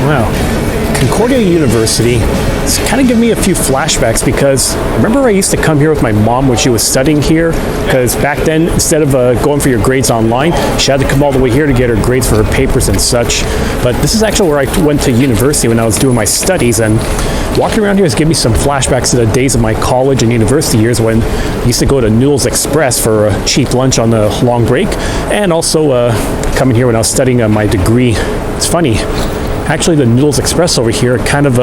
Wow. Concordia University, it's kind of giving me a few flashbacks because remember I used to come here with my mom when she was studying here, because back then instead of going for your grades online, she had to come all the way here to get her grades for her papers and such. But this is actually where I went to university when I was doing my studies, and walking around here has given me some flashbacks to the days of my college and university years when I used to go to Newell's Express for a cheap lunch on a long break, and also coming here when I was studying my degree. It's funny. Actually, the Newell's Express over here kind of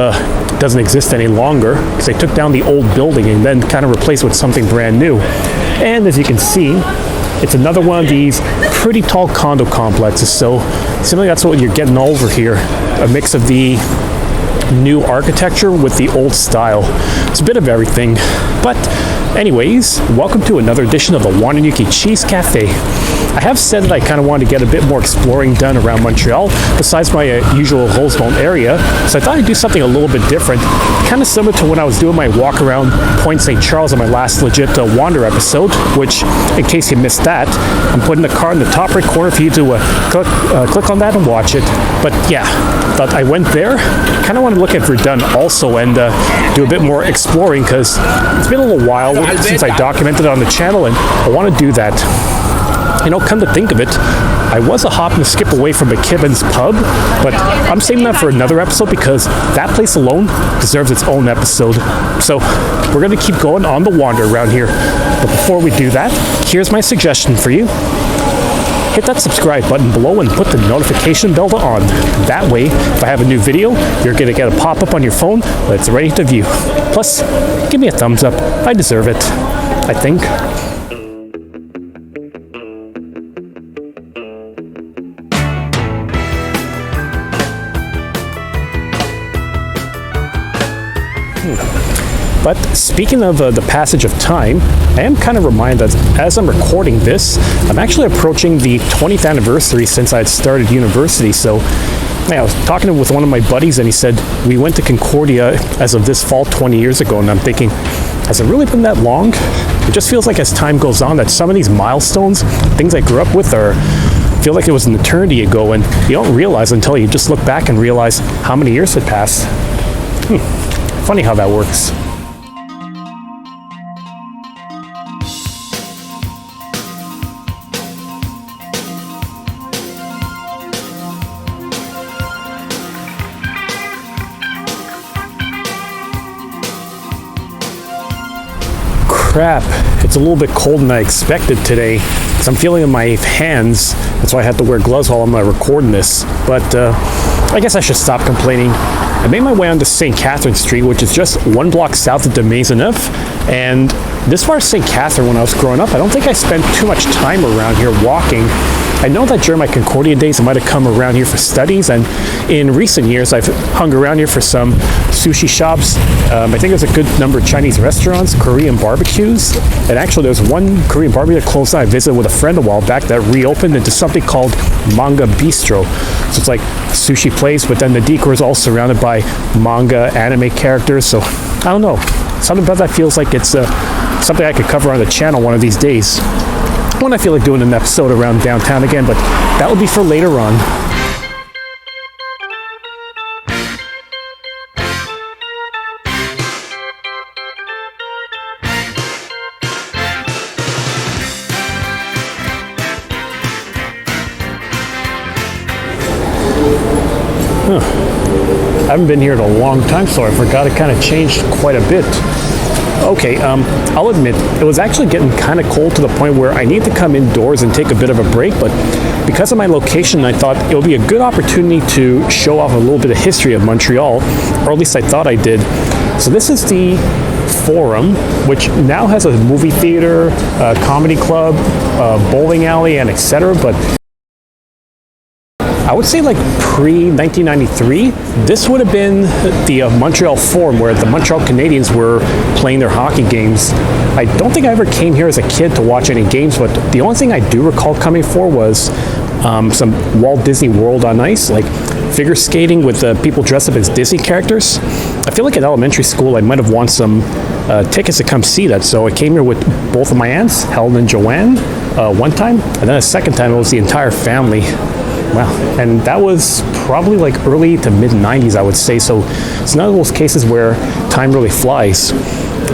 doesn't exist any longer because they took down the old building and then kind of replaced it with something brand new. And as you can see, it's another one of these pretty tall condo complexes. So simply that's what you're getting over here, a mix of the new architecture with the old style. It's a bit of everything. But anyways, welcome to another edition of the Wananyuki Cheese Cafe. I have said that I kind of wanted to get a bit more exploring done around Montreal besides my usual Rosemont area, so I thought I'd do something a little bit different, kind of similar to when I was doing my walk around Point St. Charles on my last legit Wander episode, which, in case you missed that, I'm putting the card in the top right corner for you to click on that and watch it. But yeah, thought I went there, kind of want to look at Verdun also and do a bit more exploring because it's been a little while since I documented it on the channel and I want to do that. You know, come to think of it, I was a hop and skip away from McKibben's pub, but I'm saving that for another episode because that place alone deserves its own episode. So we're going to keep going on the wander around here. But before we do that, here's my suggestion for you. Hit that subscribe button below and put the notification bell on. That way, if I have a new video, you're going to get a pop-up on your phone that's ready to view. Plus, give me a thumbs up. I deserve it, I think. But speaking of the passage of time, I am kind of reminded that as I'm recording this, I'm actually approaching the 20th anniversary since I had started university. So I was talking with one of my buddies and he said, we went to Concordia as of this fall 20 years ago. And I'm thinking, has it really been that long? It just feels like as time goes on that some of these milestones, things I grew up with feel like it was an eternity ago, and you don't realize until you just look back and realize how many years had passed. Funny how that works. Crap, it's a little bit colder than I expected today. So I'm feeling in my hands. That's why I had to wear gloves while I'm recording this. But I guess I should stop complaining. I made my way onto St. Catherine Street, which is just one block south of de Maisonneuve. And this far as St. Catherine, when I was growing up, I don't think I spent too much time around here walking. I know that during my Concordia days, I might have come around here for studies, and in recent years, I've hung around here for some sushi shops. I think there's a good number of Chinese restaurants, Korean barbecues, and actually there's one Korean barbecue that closed down I visited with a friend a while back that reopened into something called Manga Bistro. So it's like a sushi place, but then the decor is all surrounded by manga anime characters. So I don't know, something about that feels like it's something I could cover on the channel one of these days. When I feel like doing an episode around downtown again, but that will be for later on. I haven't been here in a long time, so I forgot it kind of changed quite a bit. Okay, I'll admit, it was actually getting kind of cold to the point where I need to come indoors and take a bit of a break, but because of my location, I thought it would be a good opportunity to show off a little bit of history of Montreal, or at least I thought I did. So this is the Forum, which now has a movie theater, a comedy club, a bowling alley, and etc., but I would say like pre-1993, this would have been the Montreal Forum where the Montreal Canadiens were playing their hockey games. I don't think I ever came here as a kid to watch any games, but the only thing I do recall coming for was some Walt Disney World on ice, like figure skating with people dressed up as Disney characters. I feel like in elementary school I might have won some tickets to come see that, so I came here with both of my aunts, Helen and Joanne, one time, and then a second time it was the entire family. Wow, and that was probably like early to mid 90s, I would say. So it's none of those cases where time really flies.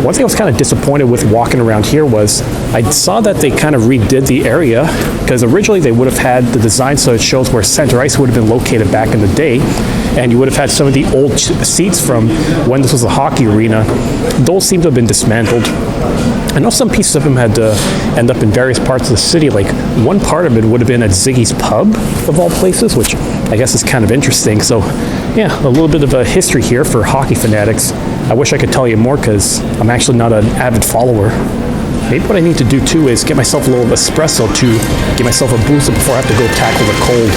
One thing I was kind of disappointed with walking around here was I saw that they kind of redid the area, because originally they would have had the design so it shows where center ice would have been located back in the day, and you would have had some of the old seats from when this was a hockey arena. Those seem to have been dismantled. I know some pieces of them had to end up in various parts of the city. Like one part of it would have been at Ziggy's Pub, of all places, which I guess is kind of interesting. So yeah, a little bit of a history here for hockey fanatics. I wish I could tell you more because I'm actually not an avid follower. Maybe what I need to do too is get myself a little espresso to give myself a boost before I have to go tackle the cold.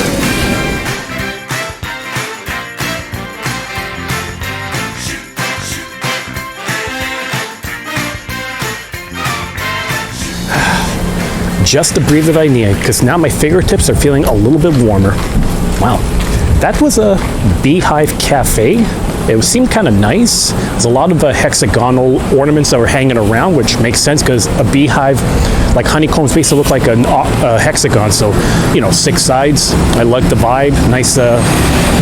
Just the breathe that I need, because now my fingertips are feeling a little bit warmer. Wow, that was a Beehive Cafe. It seemed kind of nice. There's a lot of hexagonal ornaments that were hanging around, which makes sense because a beehive, like honeycombs, basically look like a hexagon. So, you know, 6 sides. I like the vibe. Nice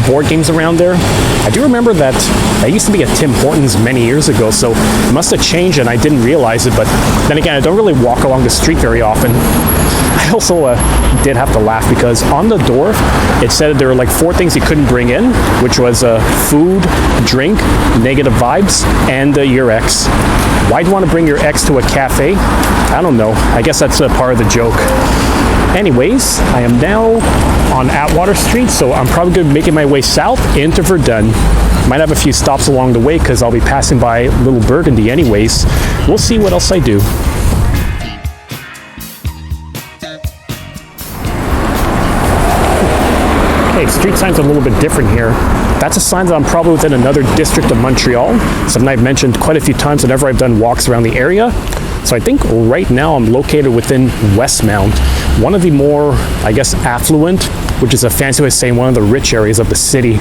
board games around there. I do remember that I used to be at Tim Hortons many years ago, so it must have changed and I didn't realize it. But then again, I don't really walk along the street very often. I also did have to laugh because on the door it said there were like 4 things you couldn't bring in, which was food, drink, negative vibes, and your ex. Why do you want to bring your ex to a cafe? I don't know. I guess that's a part of the joke. Anyways, I am now on Atwater Street, so I'm probably going to be making my way south into Verdun. Might have a few stops along the way because I'll be passing by Little Burgundy anyways. We'll see what else I do. Okay, street signs are a little bit different here. That's a sign that I'm probably within another district of Montreal, something I've mentioned quite a few times whenever I've done walks around the area. So I think right now I'm located within Westmount, one of the more, I guess, affluent, which is a fancy way of saying one of the rich areas of the city.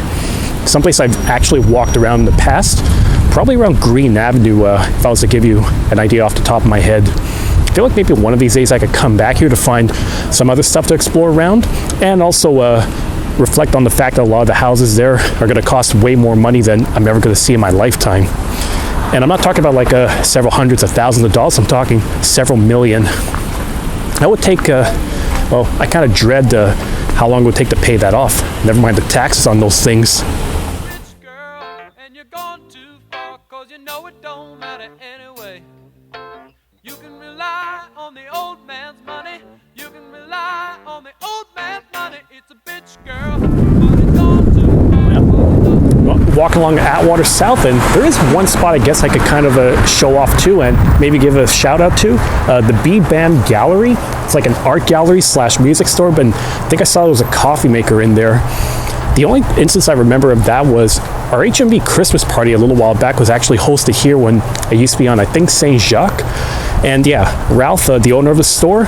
Someplace I've actually walked around in the past, probably around Green Avenue, if I was to give you an idea off the top of my head. I feel like maybe one of these days I could come back here to find some other stuff to explore around, and also reflect on the fact that a lot of the houses there are going to cost way more money than I'm ever going to see in my lifetime. And I'm not talking about like several hundreds of thousands of dollars, I'm talking several million. That would take, well, I kind of dread how long it would take to pay that off. Never mind the taxes on those things. You can rely on the old man's money. You can rely on the old man's money. It's a bitch, girl, but it's gone too far. Well, walking along Atwater South, and there is one spot I guess I could kind of show off to and maybe give a shout out to. The B-Bam Gallery. It's like an art gallery / music store, but I think I saw there was a coffee maker in there. The only instance I remember of that was our HMV Christmas party a little while back was actually hosted here when I used to be on, I think, Saint Jacques. And yeah, Ralph, the owner of the store,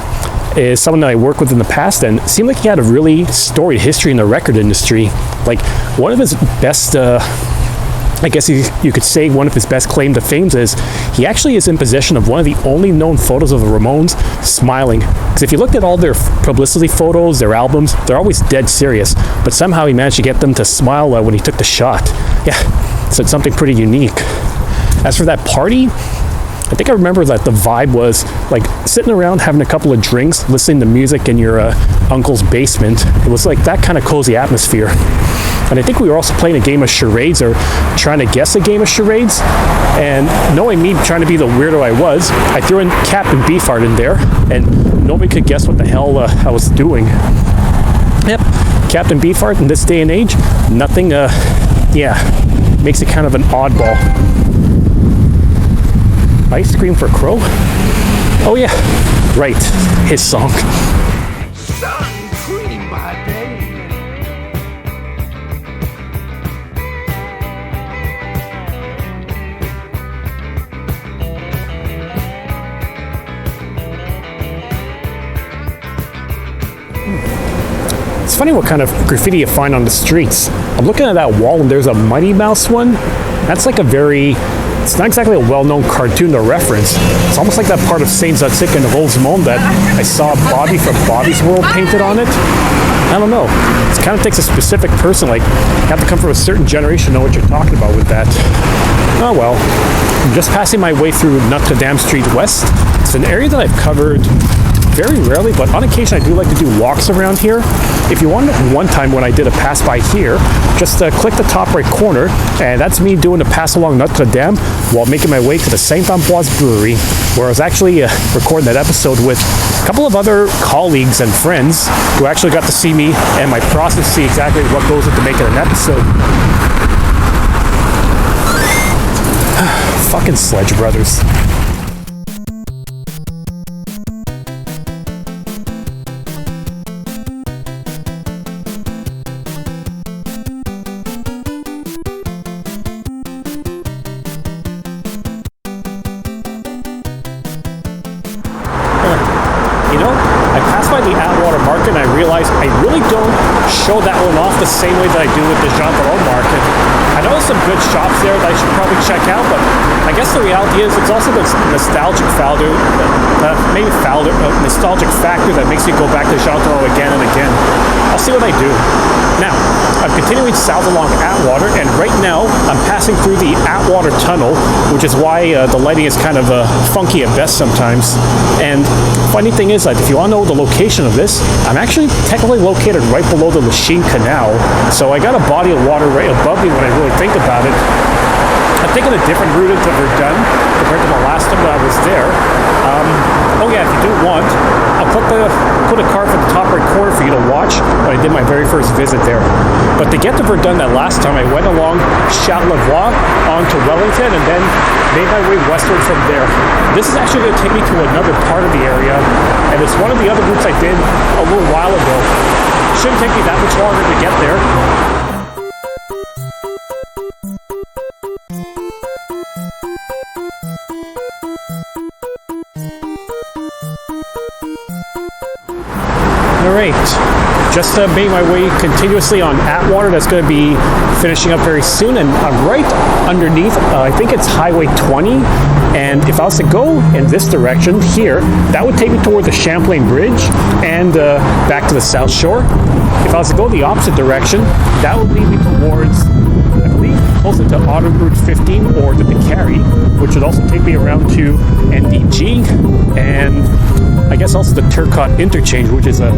is someone that I worked with in the past, and it seemed like he had a really storied history in the record industry. Like, one of his best, I guess you could say one of his best claim to fame is he actually is in possession of one of the only known photos of the Ramones smiling. Because if you looked at all their publicity photos, their albums, they're always dead serious. But somehow he managed to get them to smile when he took the shot. Yeah, so it's something pretty unique. As for that party, I think I remember that the vibe was like sitting around having a couple of drinks, listening to music in your uncle's basement. It was like that kind of cozy atmosphere. And I think we were also playing a game of charades, or trying to guess a game of charades. And knowing me trying to be the weirdo I was, I threw in Captain Beefheart in there, and nobody could guess what the hell I was doing. Yep, Captain Beefheart in this day and age, nothing, yeah, makes it kind of an oddball. Ice Cream for Crow? Oh yeah, right, his song. Sun cream by day. It's funny what kind of graffiti you find on the streets. I'm looking at that wall and there's a Mighty Mouse one. That's like a very, it's not exactly a well-known cartoon to reference. It's almost like that part of Saint Zatique and Rosemont that I saw Bobby from Bobby's World painted on it. I don't know. It kind of takes a specific person, like, you have to come from a certain generation to know what you're talking about with that. Oh well. I'm just passing my way through Notre Dame Street West. It's an area that I've covered very rarely, but on occasion I do like to do walks around here. If you wanted one time when I did a pass by here, just click the top right corner, and that's me doing a pass along Notre Dame while making my way to the Saint-Ambroise Brewery, where I was actually recording that episode with a couple of other colleagues and friends who actually got to see me and my process, see exactly what goes into making an episode. Fucking Sledge Brothers. I passed by the Atwater Market and I realized I really don't show that one off the same way that I do with the Jean Perrault Market. I know there's some good shops there that I should probably check out, but I guess the reality is it's also the nostalgic factor, nostalgic factor that makes you go back to Jean Perrault again and again. I'll see what I do. Now, I'm continuing south along Atwater, and right now I'm passing through the Atwater Tunnel, which is why the lighting is kind of funky at best sometimes. And funny thing is that if you want to know the location of this, I'm actually technically located right below the Lachine Canal, so I got a body of water right above me when I really think about it. I'm taking a different route into Verdun compared to the last time that I was there. Oh yeah, if you do want, I'll put a card for the top right corner for you to watch when I did my very first visit there. But to get to Verdun that last time, I went along Charlevoix onto Wellington and then made my way westward from there. This is actually going to take me to another part of the area, and it's one of the other routes I did a little while ago. Shouldn't take me that much longer to get there. Alright, just made my way continuously on Atwater. That's going to be finishing up very soon, and I'm right underneath, I think it's Highway 20, and if I was to go in this direction here, that would take me toward the Champlain Bridge and back to the South Shore. If I was to go the opposite direction, that would lead me towards, I believe, closer to Autoroute 15 or the Picari, which would also take me around to NDG, and I guess also the Turcotte interchange, which is a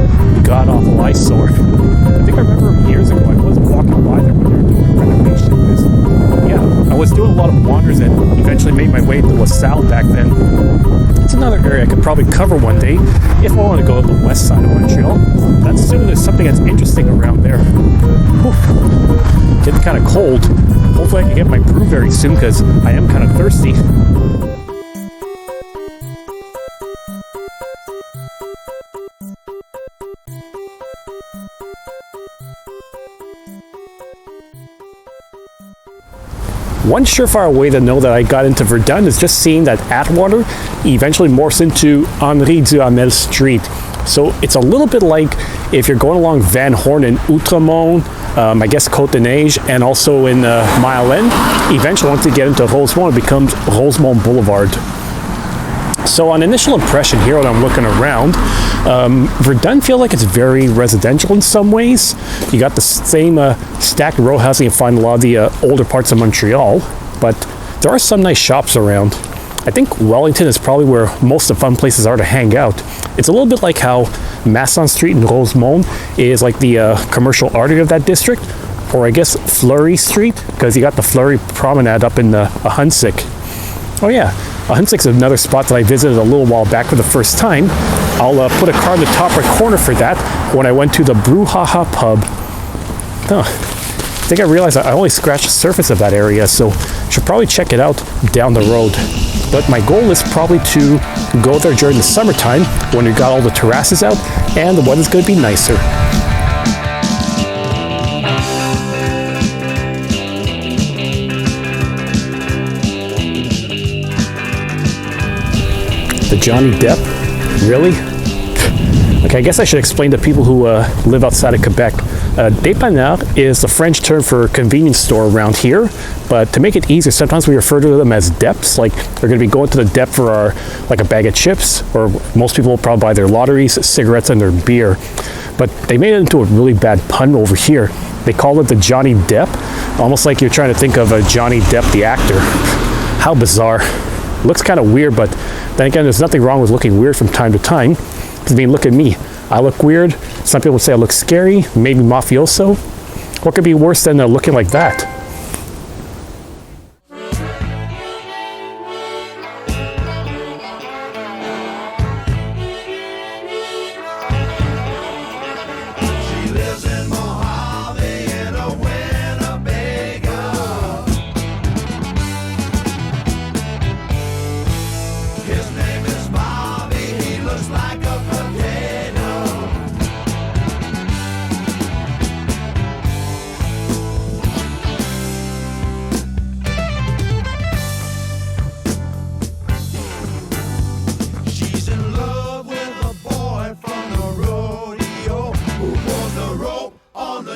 god-awful eyesore. I think I remember years ago I was walking by there when they were doing renovations. Yeah, I was doing a lot of wanders and eventually made my way to LaSalle back then. It's another area I could probably cover one day if I want to go to the west side of Montreal. That's assuming there's something that's interesting around there. Whew. Getting kind of cold. Hopefully I can get my brew very soon because I am kind of thirsty. One surefire way to know that I got into Verdun is just seeing that Atwater eventually morphs into Henri Duhamel Street. So it's a little bit like if you're going along Van Horn in Outremont, I guess Côte de Neige, and also in Mile End. Eventually, once you get into Rosemont, it becomes Rosemont Boulevard. So on initial impression here when I'm looking around, Verdun feels like it's very residential in some ways. You got the same stacked row housing you find in a lot of the older parts of Montreal, but there are some nice shops around. I think Wellington is probably where most of the fun places are to hang out. It's a little bit like how Masson Street in Rosemont is like the commercial artery of that district, or I guess Fleury Street, because you got the Fleury Promenade up in Ahuntsic. Oh yeah, Ahuntsic is another spot that I visited a little while back for the first time. I'll put a card in the top right corner for that when I went to the Brouhaha pub. Oh, I think I realized I only scratched the surface of that area, so should probably check it out down the road. But my goal is probably to go there during the summertime when we got all the terraces out and the weather's going to be nicer. The Johnny Depp? Really? Okay, I guess I should explain to people who live outside of Quebec. Dépanneur is the French term for convenience store around here, but to make it easier, sometimes we refer to them as deps. Like they're going to be going to the dep for like a bag of chips, or most people will probably buy their lotteries, cigarettes, and their beer. but they made it into a really bad pun over here. They call it the Johnny Depp, almost like you're trying to think of a Johnny Depp the actor. How bizarre. Looks kind of weird, but then again, there's nothing wrong with looking weird from time to time. I mean, look at me. I look weird. Some people say I look scary, maybe mafioso. What could be worse than looking like that?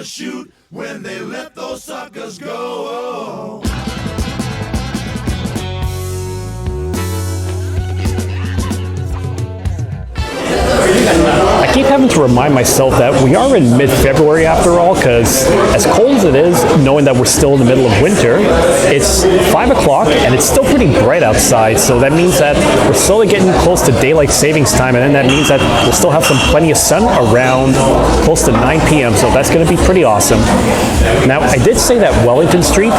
Shoot when they let those suckers go. I keep having to remind myself that we are in mid-February after all, because as cold as it is, knowing that we're still in the middle of winter, it's 5 o'clock and it's still pretty bright outside, so that means that we're slowly getting close to daylight savings time, and then that means that we'll still have some plenty of sun around close to 9 p.m., so that's going to be pretty awesome. Now, I did say that Wellington Street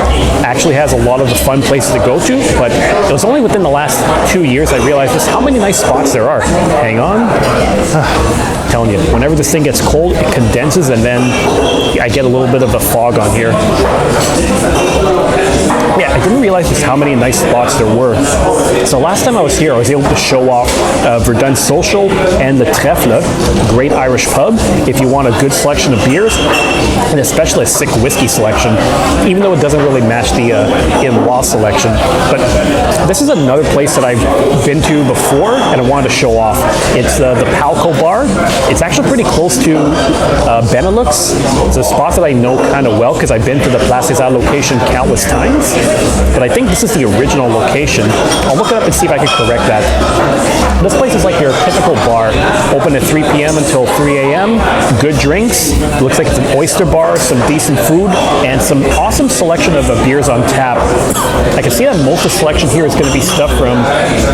actually has a lot of the fun places to go to, but it was only within the last 2 years I realized just how many nice spots there are. Hang on. Telling you, whenever this thing gets cold, it condenses and then I get a little bit of a fog on here. Yeah, I didn't realize just how many nice spots there were. So last time I was here, I was able to show off Verdun Social and the Trèfle, great Irish pub, if you want a good selection of beers, and especially a sick whiskey selection, even though it doesn't really match the in-law selection. But this is another place that I've been to before, and I wanted to show off. It's the Palco bar. It's actually pretty close to Benelux. It's a spot that I know kind of well because I've been to the Place des Arts location countless times. But I think this is the original location. I'll look it up and see if I can correct that. This place is like your typical bar, open at 3 p.m. until 3 a.m. Good drinks. It looks like it's an oyster bar, some decent food, and some awesome selection of beers on tap. I can see that most of the selection here is going to be stuff from,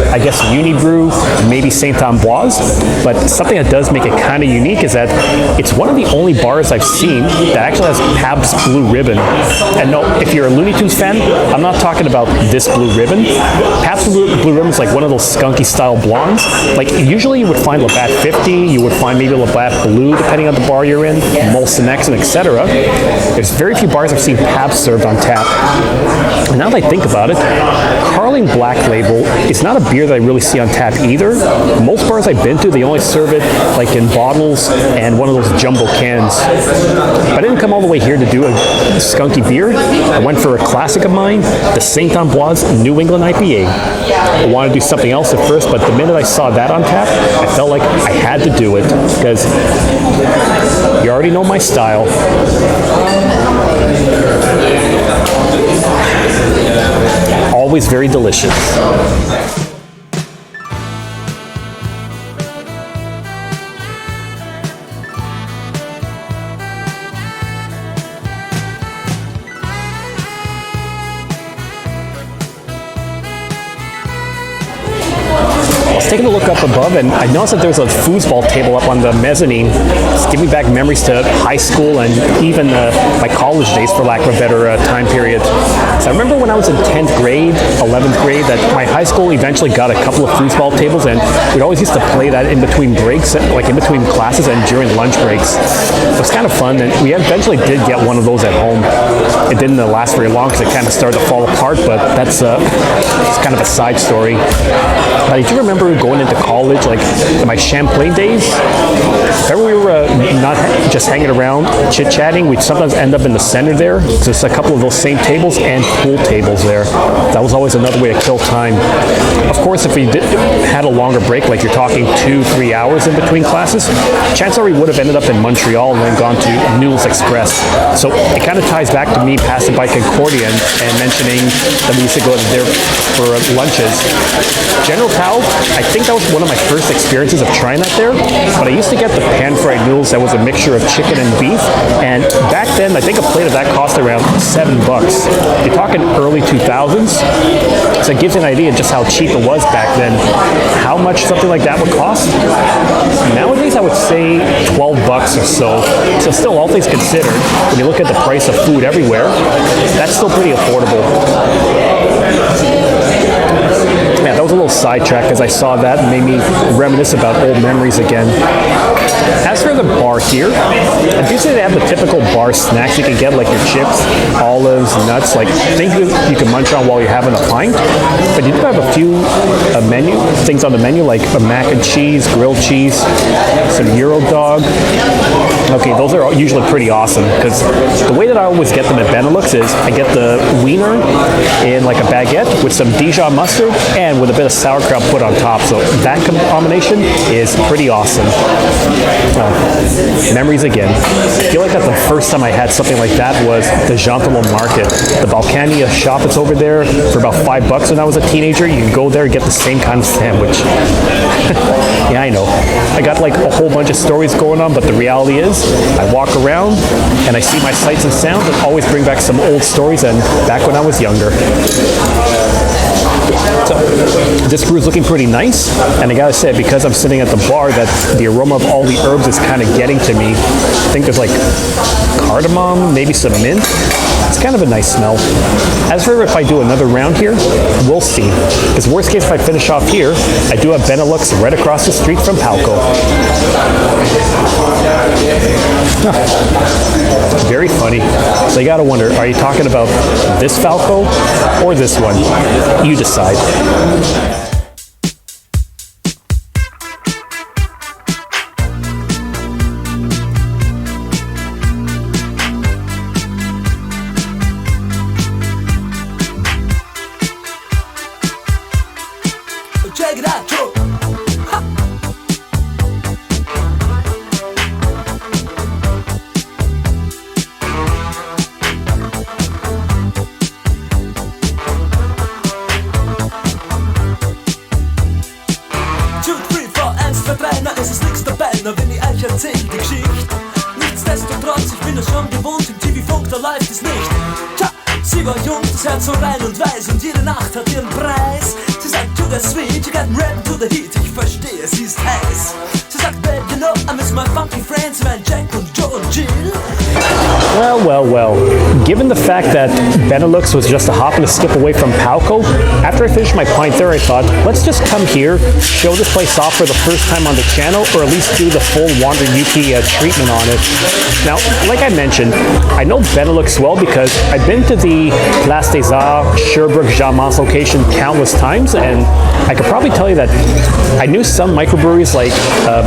I guess, Unibrew, maybe St. Ambroise. But something that does make it kind of unique is that it's one of the only bars I've seen that actually has Pabst Blue Ribbon. And no, if you're a Looney Tunes fan, I'm not talking about this blue ribbon. Pabst Blue Ribbon is like one of those skunky style blondes. Like usually you would find Labatt 50, you would find maybe Labatt Blue depending on the bar you're in, Molson X, and etc. There's very few bars I've seen Pabst served on tap. And now that I think about it, Carling Black Label is not a beer that I really see on tap either. Most bars I've been to, they only serve it like in bottles and one of those jumbo cans. But I didn't come all the way here to do a skunky beer. I went for a classic of mine, the St. Ambroise New England IPA. I wanted to do something else at first, but the minute I saw that on tap, I felt like I had to do it because you already know my style. Always very delicious. Taking a look up above, and I noticed that there's a foosball table up on the mezzanine. It's giving me back memories to high school and even my college days, for lack of a better time period. So I remember when I was in 10th grade, 11th grade, that my high school eventually got a couple of foosball tables, and we'd always used to play that in between breaks, like in between classes and during lunch breaks. It was kind of fun, and we eventually did get one of those at home. It didn't last very long because it kind of started to fall apart, but that's it's kind of a side story. But I do remember going into college, like in my Champlain days, whenever we were not just hanging around chit-chatting, we'd sometimes end up in the center there. Just a couple of those same tables and pool tables there. That was always another way to kill time. Of course, if we had a longer break, like you're talking 2-3 hours in between classes, chances are we would have ended up in Montreal and then gone to Newell's Express. So it kind of ties back to me passing by Concordia and mentioning that we used to go there for lunches. General Tao, I think that was one of my first experiences of trying that there, but I used to get the pan-fried noodles that was a mixture of chicken and beef, and back then I think a plate of that cost around $7. You're talking early 2000s, so it gives you an idea just how cheap it was back then. How much something like that would cost? Nowadays I would say $12 or so. So still, all things considered, when you look at the price of food everywhere, that's still pretty affordable. Yeah, that was a little sidetrack as I saw that and made me reminisce about old memories again. As for the bar here, I do say they have the typical bar snacks you can get, like your chips, olives, nuts, like things you can munch on while you're having a pint. But you do have a few things on the menu, like a mac and cheese, grilled cheese, some Euro dog. Okay, those are usually pretty awesome because the way that I always get them at Benelux is I get the wiener in like a baguette with some Dijon mustard and with a bit of sauerkraut put on top. So that combination is pretty awesome. Memories again. I feel like that's the first time I had something like that was the Gentilon Market. The Balkania shop that's over there for about $5 when I was a teenager. You can go there and get the same kind of sandwich. Yeah, I know. I got like a whole bunch of stories going on, but the reality is I walk around and I see my sights and sounds and always bring back some old stories and back when I was younger. So this brew's looking pretty nice, and I gotta say, because I'm sitting at the bar, that the aroma of all the herbs is kind of getting to me. I think there's like cardamom, maybe some mint. It's kind of a nice smell. As for if I do another round here, we'll see. Because worst case, if I finish off here, I do have Benelux right across the street from Palco. Very funny. So you gotta wonder, are you talking about this Falco or this one? You decide. Check it out, Joe. Es ist nix dabei, nur wenn ich euch erzähl die Geschichte. Nichtsdestotrotz, ich bin es schon gewohnt, im TV-Funk, da läuft es nicht. Tja, sie war jung, das Herz so rein und weiß und jede Nacht hat ihren Preis. Sie sagt, to the sweet, you got rap to the heat, ich verstehe, sie ist heiß. Sie sagt, babe, you know, I miss my funky friends, mein Jack und Joe und Jill. Well. Given the fact that Benelux was just a hop and a skip away from Palco, after I finished my pint there, I thought, let's just come here, show this place off for the first time on the channel, or at least do the full Wander Yuki treatment on it. Now, like I mentioned, I know Benelux well because I've been to the Place des Arts, Sherbrooke, Jean Mance location countless times, and I could probably tell you that I knew some microbreweries like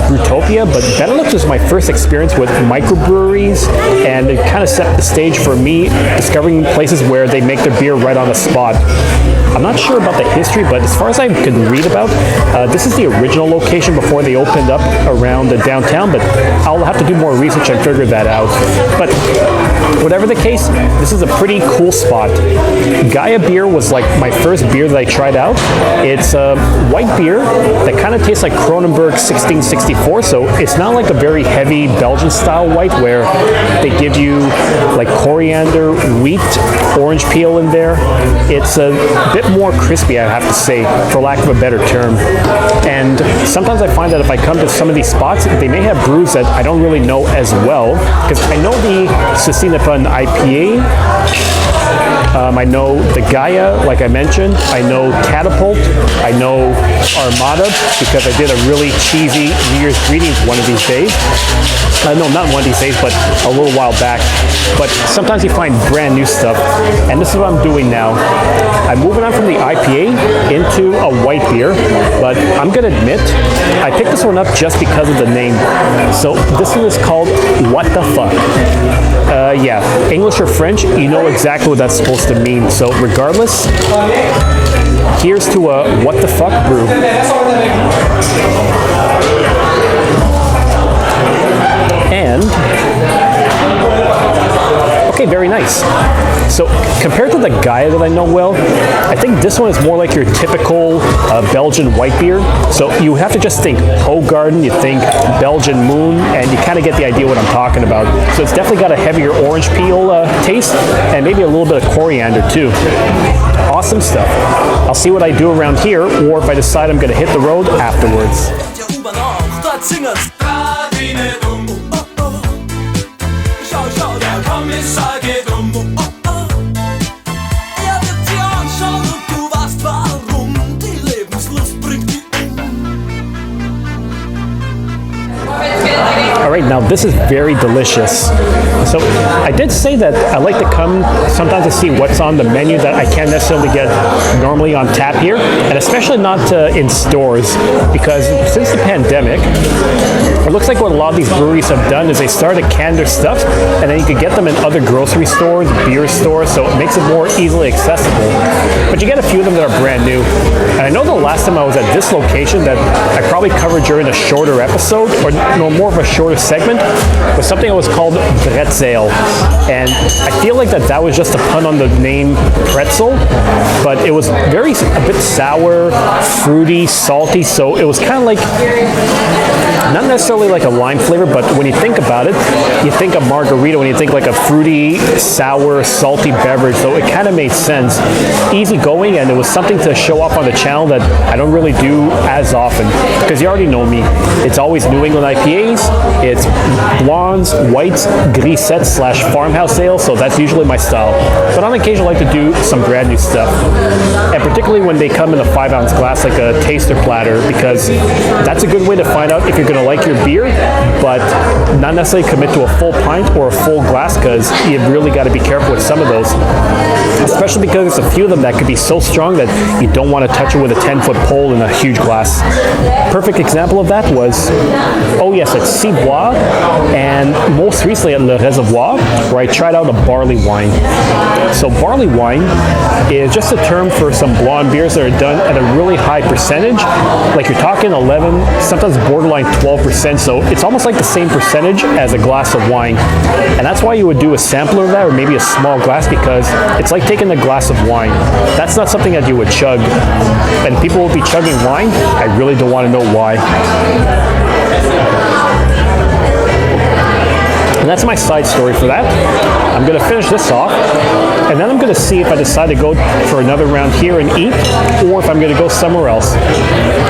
Brewtopia, but Benelux was my first experience with microbreweries, and it kind of set the stage for me discovering places where they make their beer right on the spot. I'm not sure about the history, but as far as I can read about, this is the original location before they opened up around the downtown, but I'll have to do more research and figure that out. But whatever the case, this is a pretty cool spot. Gaia beer was like my first beer that I tried out. It's a white beer that kind of tastes like Kronenbourg 1664, so it's not like a very heavy Belgian style white where they give you like coriander, wheat, orange peel in there. It's a bit more crispy, I have to say, for lack of a better term. And sometimes I find that if I come to some of these spots, they may have brews that I don't really know as well, because I know the Cecina Fun IPA, I know the Gaia, like I mentioned, I know Catapult, I know Armada, because I did a really cheesy New Year's greetings one of these days. No, not one of these days, but a little while back. But sometimes you find brand new stuff, and this is what I'm doing now. I'm moving on from the IPA into a white beer, but I'm gonna admit, I picked this one up just because of the name. So this one is called What the Fuck. Yeah, English or French, you know exactly what that's supposed to mean. So regardless, here's to a What the Fuck brew. And Okay, very nice. So compared to the Gaia that I know well, I think this one is more like your typical Belgian white beer. So you have to just think Hoegaarden, you think Belgian Moon, and you kind of get the idea what I'm talking about. So it's definitely got a heavier orange peel taste, and maybe a little bit of coriander too. Awesome stuff. I'll see what I do around here, or if I decide I'm going to hit the road afterwards. Der U-Bahn auch, dort singen's. Radine dumm, Schau, schau, der Kommissar geht um. Er wird dir anschauen und du weißt warum. Die Lebenslust bringt die All right, now this is very delicious. So I did say that I like to come sometimes to see what's on the menu that I can't necessarily get normally on tap here, and especially not in stores, because since the pandemic, it looks like what a lot of these breweries have done is they started to can their stuff, and then you could get them in other grocery stores, beer stores, so it makes it more easily accessible. But you get a few of them that are brand new. And I know the last time I was at this location that I probably covered during a shorter episode, or no, more of a shorter segment, was something that was called Bretzel. And I feel like that was just a pun on the name pretzel, but it was a bit sour, fruity, salty, so it was kind of like, not necessarily like a lime flavor, but when you think about it, you think of margarita when you think like a fruity, sour, salty beverage, so it kind of made sense. Easy going, and it was something to show off on the channel that I don't really do as often, because you already know me. It's always New England IPAs, it's blondes, whites, grisettes / farmhouse ale, so that's usually my style. But on occasion I like to do some brand new stuff, and particularly when they come in a 5-ounce glass like a taster platter, because that's a good way to find out if you're going to like your beer, but not necessarily commit to a full pint or a full glass, because you really got to be careful with some of those, especially because there's a few of them that could be so strong that you don't want to touch it with a 10-foot pole in a huge glass. Perfect example of that was, oh yes, at Cibois, and most recently at Le Reservoir, where I tried out a barley wine. So barley wine is just a term for some blonde beers that are done at a really high percentage, like you're talking 11, sometimes borderline 12%, so it's almost like the same percentage as a glass of wine. And that's why you would do a sampler of that, or maybe a small glass, because it's like taking a glass of wine. That's not something that you would chug. And people will be chugging wine. I really don't want to know why. And that's my side story for that. I'm going to finish this off, and then I'm going to see if I decide to go for another round here and eat, or if I'm going to go somewhere else.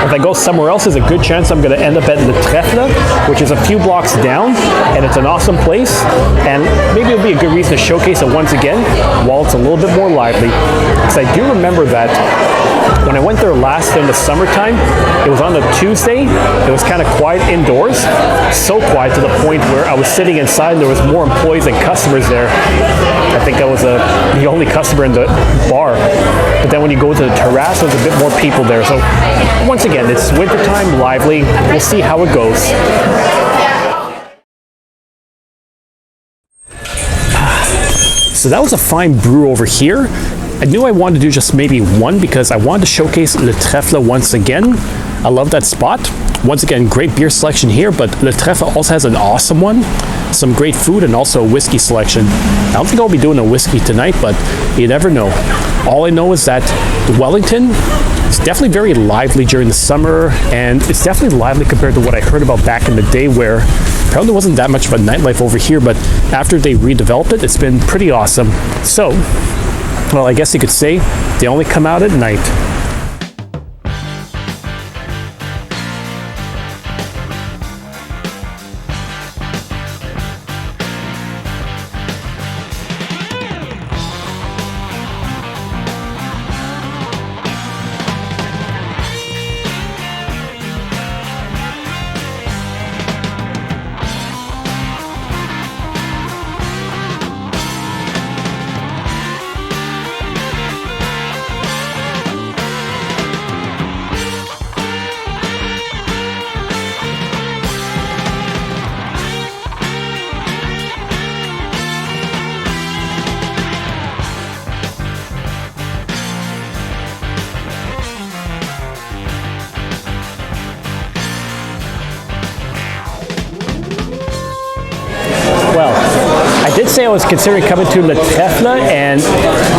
If I go somewhere else, there's a good chance I'm going to end up at the Trèfle, which is a few blocks down, and it's an awesome place, and maybe it'll be a good reason to showcase it once again while it's a little bit more lively. Because I do remember that when I went there last in the summertime, it was on a Tuesday. It was kind of quiet indoors, so quiet to the point where I was sitting inside and there was more employees than customers there. I think I was the only customer in the bar. But then when you go to the terrace, there's a bit more people there. So once again, it's wintertime, lively. We'll see how it goes. So that was a fine brew over here. I knew I wanted to do just maybe one because I wanted to showcase Le Trèfle once again. I love that spot. Once again, great beer selection here, but Le Trèfle also has an awesome one. Some great food and also a whiskey selection. I don't think I'll be doing a whiskey tonight, but you never know. All I know is that Wellington is definitely very lively during the summer, and it's definitely lively compared to what I heard about back in the day, where apparently there wasn't that much of a nightlife over here, but after they redeveloped it, it's been pretty awesome. So, well, I guess you could say they only come out at night. say I was considering coming to Le Trèfle, and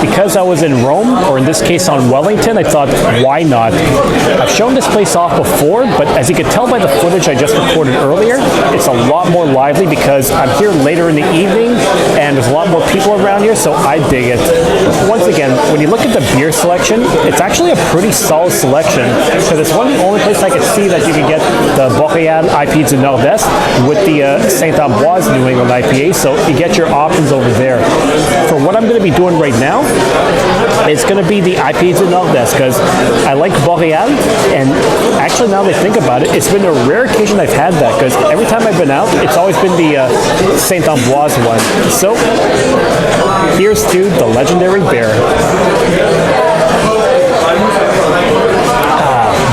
because I was in Rome, or in this case on Wellington, I thought, why not? I've shown this place off before, but as you can tell by the footage I just recorded earlier, it's a lot more lively because I'm here later in the evening, and there's a lot more people around here, so I dig it. Once again, when you look at the beer selection, it's actually a pretty solid selection, because it's one of the only places I could see that you can get the Boréal IPA du Nord-Est with the Saint-Ambroise New England IPA, so you get your options over there. For what I'm going to be doing right now, it's going to be the IPA du Nord-Est, because I like Boréal, and actually now that I think about it, it's been a rare occasion I've had that, because every time I've been out, it's always been the Saint-Ambroise one. So, here's to the legendary bear.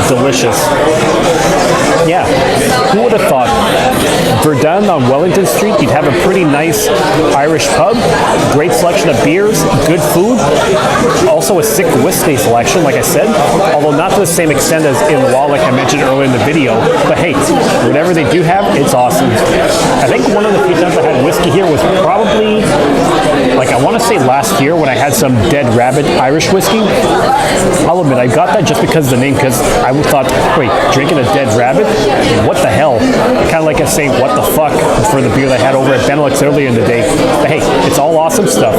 Delicious. Yeah, who would have thought? Verdun on Wellington Street, you'd have a pretty nice Irish pub, great selection of beers, good food, also a sick whiskey selection, like I said, although not to the same extent as in Law, like I mentioned earlier in the video, but hey, whatever they do have, it's awesome. I think one of the few times I had whiskey here was probably, like I want to say last year when I had some Dead Rabbit Irish whiskey. I'll admit, I got that just because of the name, because I thought, wait, drinking a Dead Rabbit? What the hell? Kind of like I say, what the fuck, for the beer that I had over at Benelux earlier in the day. But hey, it's all awesome stuff.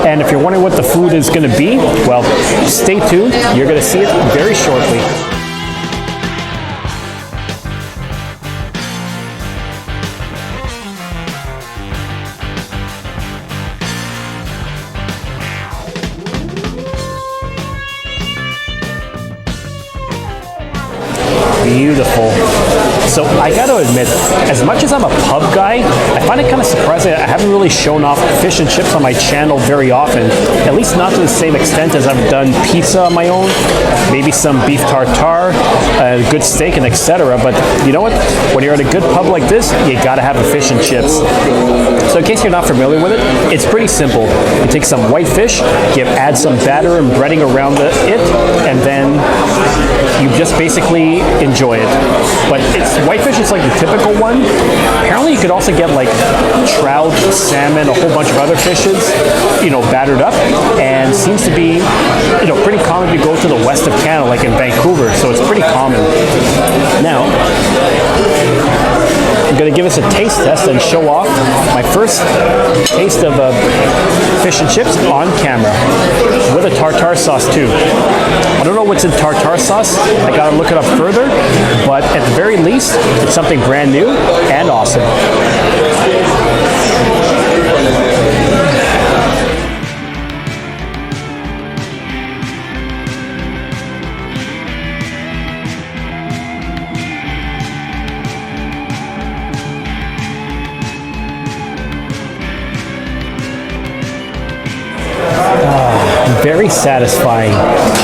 And if you're wondering what the food is going to be, well, stay tuned. You're going to see it very shortly. Beautiful. So I got to admit, as much as I'm a pub guy, I find it kind of surprising I haven't really shown off fish and chips on my channel very often, at least not to the same extent as I've done pizza on my own, maybe some beef tartare, good steak, and etc. But you know what? When you're at a good pub like this, you got to have the fish and chips. So in case you're not familiar with it, it's pretty simple. You take some white fish, you add some batter and breading around it, and then you just basically enjoy it. But whitefish is like the typical one. Apparently you could also get like trout, salmon, a whole bunch of other fishes, battered up, and seems to be, pretty common to go to the west of Canada, like in Vancouver, so it's pretty common. Now, I'm going to give us a taste test and show off my first taste of fish and chips on camera with a tartare sauce too. I don't know what's in tartare sauce. I got to look it up further, but at the very least, it's something brand new and awesome. Very satisfying.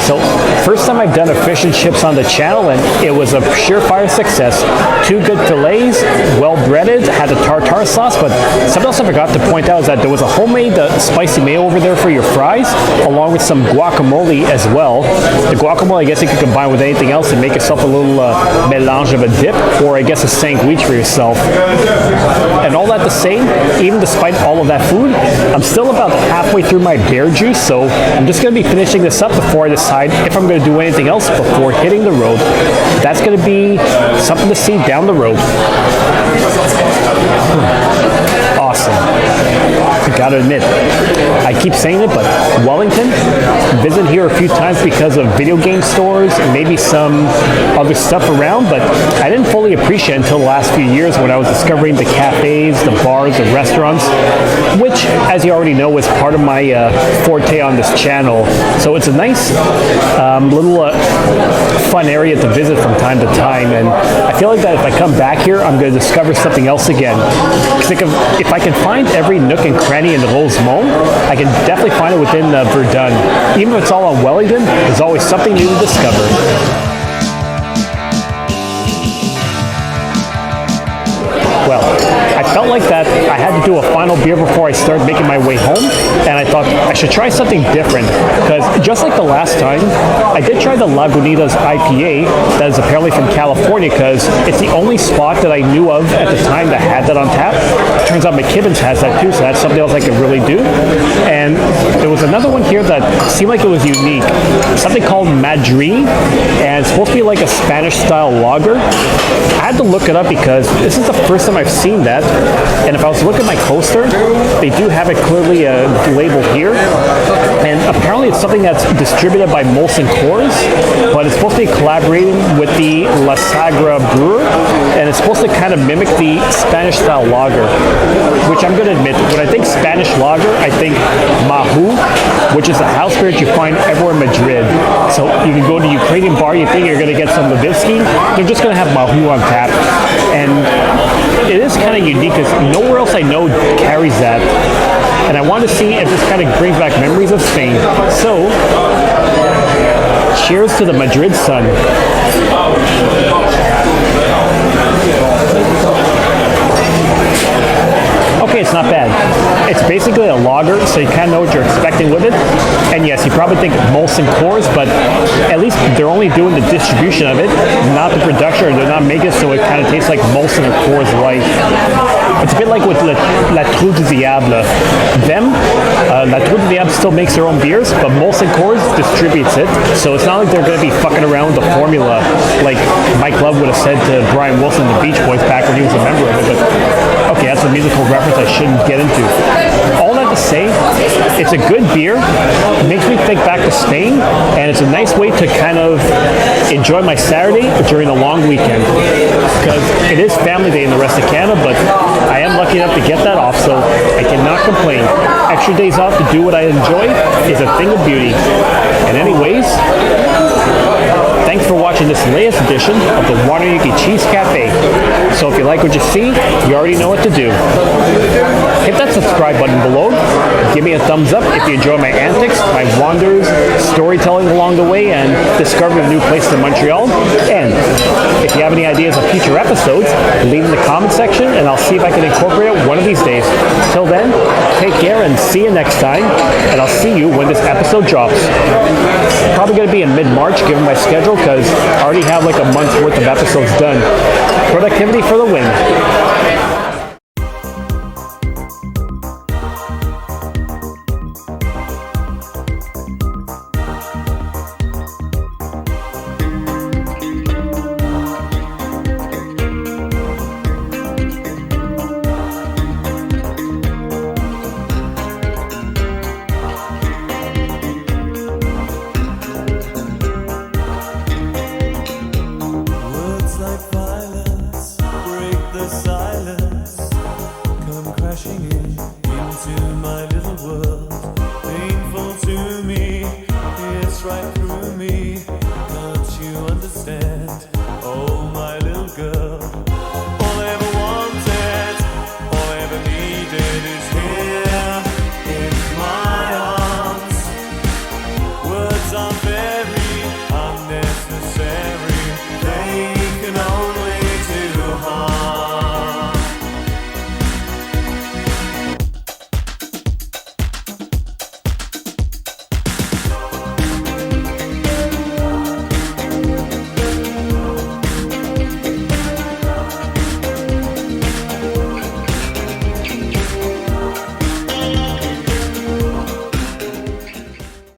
So, first time I've done a fish and chips on the channel, and it was a surefire success. 2 good fillets, well breaded, had a tartare sauce, but something else I forgot to point out is that there was a homemade spicy mayo over there for your fries, along with some guacamole as well. The guacamole, I guess you could combine with anything else and make yourself a little mélange of a dip, or I guess a sandwich for yourself. And all that the same, even despite all of that food, I'm still about halfway through my bear juice, so I'm just going to be finishing this up before I decide if I'm going to do anything else before hitting the road. That's going to be something to see down the road. Awesome. I gotta admit, I keep saying it, but Wellington, visit here a few times because of video game stores and maybe some other stuff around, but I didn't fully appreciate it until the last few years when I was discovering the cafes, the bars, the restaurants, which, as you already know, is part of my forte on this channel. So it's a nice little fun area to visit from time to time, and I feel like that if I come back here, I'm going to discover something else again. If I can find every nook and cranny in the Rosemont, I can definitely find it within Verdun. Even if it's all on Wellington, there's always something new to discover. Well, I felt felt like that I had to do a final beer before I started making my way home, and I thought I should try something different, because just like the last time, I did try the Lagunitas IPA that is apparently from California, because it's the only spot that I knew of at the time that had that on tap. Turns out McKibben's has that too, so that's something else I could really do. And there was another one here that seemed like it was unique, something called Madrid, and it's supposed to be like a Spanish-style lager. I had to look it up because this is the first time I've seen that, and if I was to look at my coaster, they do have it clearly labeled here, and apparently it's something that's distributed by Molson Coors, but it's supposed to be collaborating with the La Sagra brewer, and it's supposed to kind of mimic the Spanish-style lager, which I'm going to admit, when I think Spanish lager, I think Mahu, which is a house spirit you find everywhere in Madrid. So you can go to a Ukrainian bar, you think you're going to get some Levitsky, they're just going to have Mahu on tap. And it is kind of unique because nowhere else I know carries that. And I want to see if this kind of brings back memories of Spain. So, cheers to the Madrid sun. Okay, it's not bad. It's basically a lager, so you kind of know what you're expecting with it. And yes, you probably think Molson Coors, but at least they're only doing the distribution of it, not the production, or they're not making it so it kind of tastes like Molson or Coors Light. It's a bit like with La Trou du Diable. La Trou du Diable still makes their own beers, but Molson Coors distributes it, so it's not like they're going to be fucking around with the formula like Mike Love would have said to Brian Wilson, the Beach Boys, back when he was a member of it. But okay, that's a musical reference I shouldn't get into. All that to say, it's a good beer. It makes me think back to Spain, and it's a nice way to kind of enjoy my Saturday during a long weekend, because it is family day in the rest of Canada, but I am lucky enough to get that off, so I cannot complain. Extra days off to do what I enjoy is a thing of beauty. And anyways, thanks for watching this latest edition of the Wanayuki Cheese Cafe. So if you like what you see, you already know what to do. Hit that subscribe button below. Give me a thumbs up if you enjoy my antics, my wanders, storytelling along the way, and discovering new places in Montreal. And if you have any ideas of future episodes, leave in the comment section, and I'll see if I can incorporate it one of these days. Till then, take care and see you next time, and I'll see you when this episode drops. Probably going to be in mid-March given my schedule, because I already have like a month's worth of episodes done. Productivity for the win.